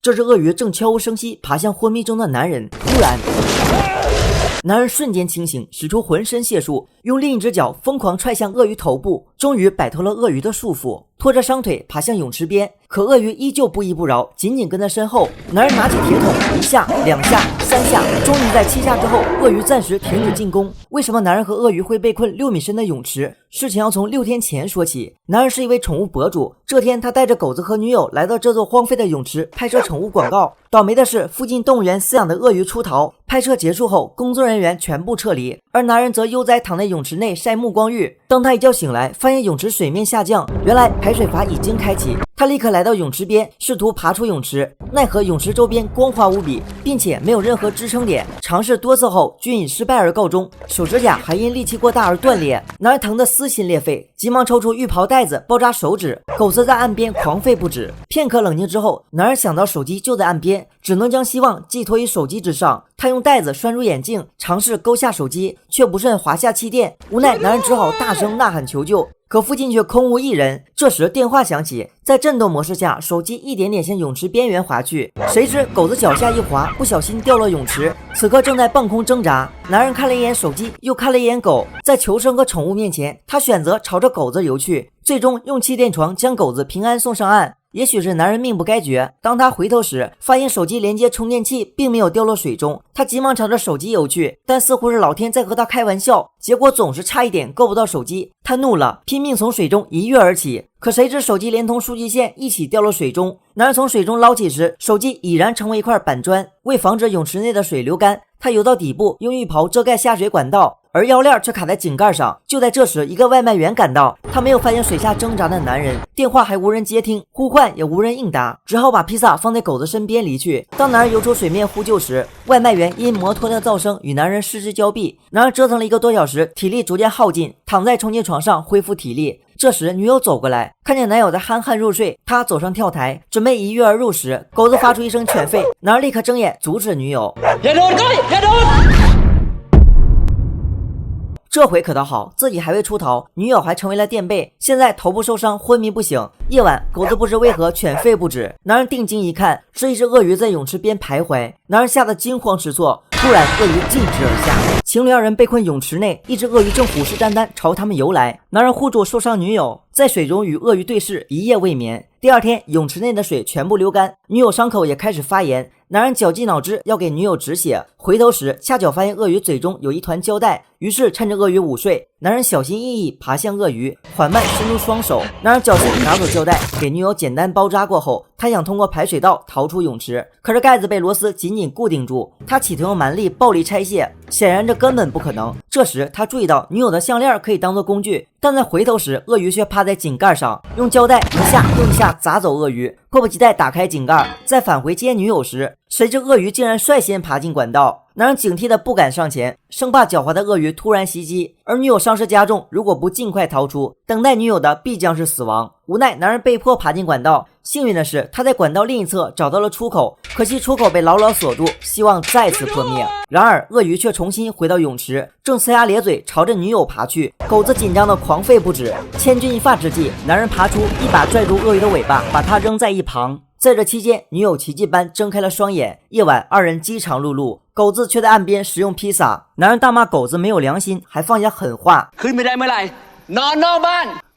这只鳄鱼正悄无声息爬向昏迷中的男人，突然男人瞬间清醒，使出浑身解数，用另一只脚疯狂踹向鳄鱼头部，终于摆脱了鳄鱼的束缚，拖着双腿爬向泳池边。可鳄鱼依旧不依不饶，紧紧跟在身后。男人拿起铁桶，1下、2下、3下，终于在7下之后，鳄鱼暂时停止进攻。为什么男人和鳄鱼会被困6米深的泳池？事情要从6天前说起。男人是一位宠物博主，这天他带着狗子和女友来到这座荒废的泳池拍摄宠物广告。倒霉的是，附近动物园饲养的鳄鱼出逃。拍摄结束后，工作人员全部撤离，而男人则悠哉躺在泳池内晒目光浴。当他一觉醒来，发现泳池水面下降，原来排水阀已经开启。他立刻来到泳池边，试图爬出泳池，奈何泳池周边光滑无比，并且没有任何支撑点，尝试多次后均以失败而告终，手指甲还因力气过大而断裂。男人疼得撕心裂肺，急忙抽出浴袍带子包扎手指。狗子在岸边狂吠不止。片刻冷静之后，男人想到手机就在岸边，只能将希望寄托于手机之上。他用带子拴入眼镜，尝试勾下手机，却不慎滑下气垫。无奈男人只好大声呐喊求救，可附近却空无一人。这时电话响起，在震动模式下，手机一点点向泳池边缘滑去。谁知狗子脚下一滑，不小心掉落泳池，此刻正在半空挣扎。男人看了一眼手机，又看了一眼狗，在求生和宠物面前，他选择朝着狗子游去，最终用气垫床将狗子平安送上岸。也许是男人命不该绝，当他回头时，发现手机连接充电器并没有掉落水中。他急忙朝着手机游去，但似乎是老天在和他开玩笑，结果总是差一点够不到手机。他怒了，拼命从水中一跃而起，可谁知手机连同数据线一起掉落水中。男人从水中捞起时，手机已然成为一块板砖。为防止泳池内的水流干，他游到底部，用浴袍遮盖下水管道，而腰链却卡在井盖上。就在这时，一个外卖员赶到，他没有发现水下挣扎的男人，电话还无人接听，呼唤也无人应答，只好把披萨放在狗子身边离去。当男人游出水面呼救时，外卖员因摩托的噪声与男人失之交臂。男人折腾了1个多小时，体力逐渐耗尽，躺在充气床上恢复体力。这时女友走过来，看见男友在酣酣入睡，他走上跳台准备一跃而入时，狗子发出一声犬吠，男人立刻睁眼阻止女友。这回可倒好，自己还未出逃，女友还成为了垫背，现在头部受伤，昏迷不醒。夜晚，狗子不知为何犬吠不止，男人定睛一看，是一只鳄鱼在泳池边徘徊，男人吓得惊慌失措。突然，鳄鱼径直而下，情侣2人被困泳池内，一只鳄鱼正虎视眈眈朝他们游来。男人护住受伤女友，在水中与鳄鱼对视，一夜未眠。第2天，泳池内的水全部流干，女友伤口也开始发炎。男人绞尽脑汁要给女友止血，回头时恰巧发现鳄鱼嘴中有一团胶带，于是趁着鳄鱼午睡，男人小心翼翼爬向鳄鱼，缓慢伸出双手。男人侥幸拿走胶带，给女友简单包扎过后，他想通过排水道逃出泳池，可是盖子被螺丝紧紧固定住，他企图用蛮力暴力拆卸，显然这根本不可能。这时他注意到女友的项链可以当做工具，但在回头时，鳄鱼却趴在井盖上，用胶带一下又一下砸走鳄鱼。迫不及待打开井盖，再返回接女友时，谁知鳄鱼竟然率先爬进管道。男人警惕的不敢上前，生怕狡猾的鳄鱼突然袭击，而女友伤势加重，如果不尽快逃出，等待女友的必将是死亡。无奈男人被迫爬进管道，幸运的是他在管道另一侧找到了出口，可惜出口被牢牢锁住，希望再次破灭。然而鳄鱼却重新回到泳池，正呲牙咧嘴朝着女友爬去，狗子紧张的狂吠不止。千钧一发之际，男人爬出，一把拽住鳄鱼的尾巴，把它扔在一旁。在这期间，女友奇迹般睁开了双眼。夜晚，2人饥肠辘辘，狗子却在岸边食用披萨。男人大骂狗子没有良心，还放下狠话。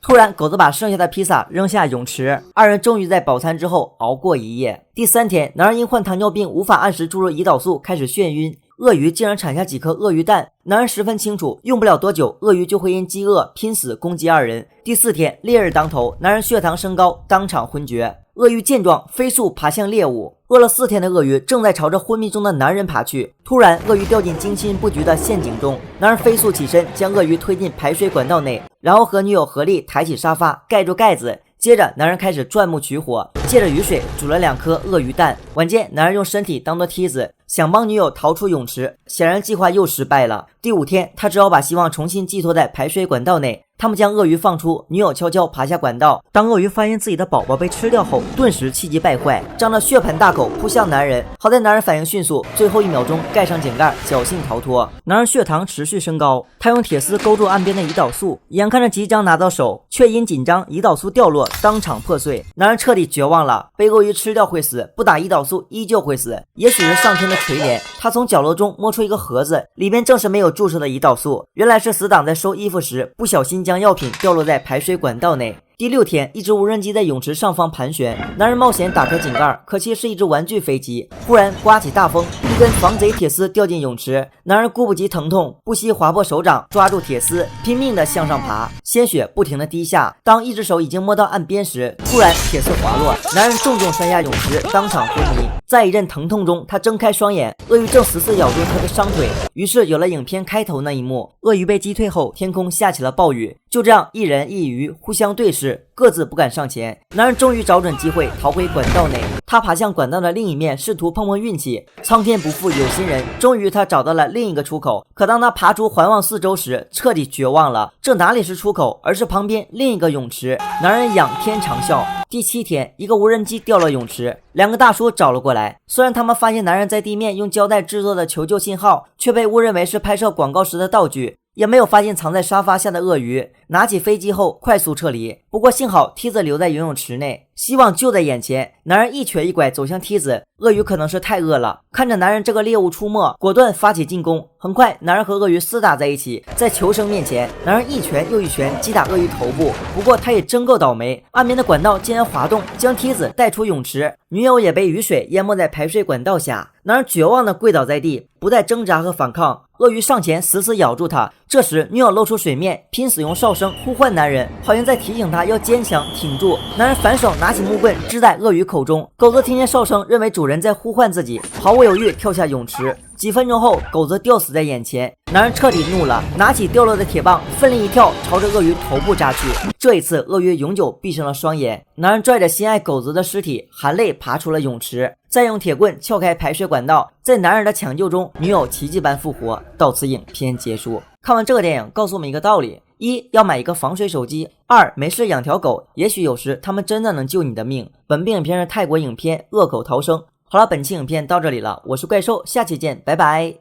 突然，狗子把剩下的披萨扔下泳池，2人终于在饱餐之后熬过一夜。第3天，男人因患糖尿病无法按时注入胰岛素，开始眩晕。鳄鱼竟然产下几颗鳄鱼蛋，男人十分清楚，用不了多久，鳄鱼就会因饥饿拼死攻击2人。第4天，烈日当头，男人血糖升高，当场昏厥。鳄鱼见状，飞速爬向猎物。饿了4天的鳄鱼正在朝着昏迷中的男人爬去，突然，鳄鱼掉进精心布局的陷阱中。男人飞速起身，将鳄鱼推进排水管道内，然后和女友合力抬起沙发，盖住盖子。接着，男人开始钻木取火，借着雨水煮了2颗鳄鱼蛋。晚间，男人用身体当做梯子，想帮女友逃出泳池，显然计划又失败了。第5天，他只好把希望重新寄托在排水管道内。他们将鳄鱼放出，女友悄悄爬下管道。当鳄鱼发现自己的宝宝被吃掉后，顿时气急败坏，张着血盆大口扑向男人。好在男人反应迅速，最后1秒钟盖上井盖，侥幸逃脱。男人血糖持续升高，他用铁丝勾住岸边的胰岛素，眼看着即将拿到手，却因紧张胰岛素掉落，当场破碎。男人彻底绝望了，被鳄鱼吃掉会死，不打胰岛素依旧会死。也许是上天的垂怜，他从角落中摸出一个盒子，里面正是没有注射的胰岛素。原来是死党在收衣服时不小心将药品掉落在排水管道内。第6天，一只无人机在泳池上方盘旋，男人冒险打开井盖，可惜是一只玩具飞机。忽然刮起大风，一根防贼铁丝掉进泳池，男人顾不及疼痛，不惜划破手掌，抓住铁丝，拼命地向上爬，鲜血不停地滴下。当一只手已经摸到岸边时，突然铁丝滑落，男人重重摔下泳池，当场昏迷。在一阵疼痛中，他睁开双眼，鳄鱼正死死咬住他的伤腿。于是有了影片开头那一幕，鳄鱼被击退后，天空下起了暴雨。就这样，一人一鱼互相对视，各自不敢上前。男人终于找准机会逃回管道内，他爬向管道的另一面，试图碰碰运气。苍天不负有心人，终于他找到了另一个出口。可当他爬出环望四周时，彻底绝望了。这哪里是出口，而是旁边另一个泳池。男人仰天长啸。第7天，一个无人机掉了泳池，2个大叔找了过来。虽然他们发现男人在地面用胶带制作的求救信号，却被误认为是拍摄广告时的道具，也没有发现藏在沙发下的鳄鱼。拿起飞机后快速撤离，不过幸好梯子留在游泳池内，希望就在眼前。男人一瘸一拐走向梯子，鳄鱼可能是太饿了，看着男人这个猎物出没，果断发起进攻。很快，男人和鳄鱼厮打在一起，在求生面前，男人一拳又一拳击打鳄鱼头部。不过他也真够倒霉，岸边的管道竟然滑动，将梯子带出泳池，女友也被雨水淹没在排水管道下。男人绝望地跪倒在地，不再挣扎和反抗。鳄鱼上前死死咬住他，这时女友露出水面，拼死用哨声呼唤男人，好像在提醒他要坚强挺住。男人反手拿起木棍支在鳄鱼口中，狗子听见哨声，认为主人在呼唤自己，毫不犹豫跳下泳池。几分钟后，狗子吊死在眼前，男人彻底怒了，拿起掉落的铁棒，奋力一跳，朝着鳄鱼头部扎去。这一次，鳄鱼永久闭上了双眼。男人拽着心爱狗子的尸体，含泪爬出了泳池，再用铁棍撬开排水管道。在男人的抢救中，女友奇迹般复活。到此影片结束。看完这个电影，告诉我们一个道理：一要买一个防水手机；2没事养条狗，也许有时它们真的能救你的命。本部影片是泰国影片《恶狗逃生》。好了，本期影片到这里了，我是怪兽，下期见，拜拜。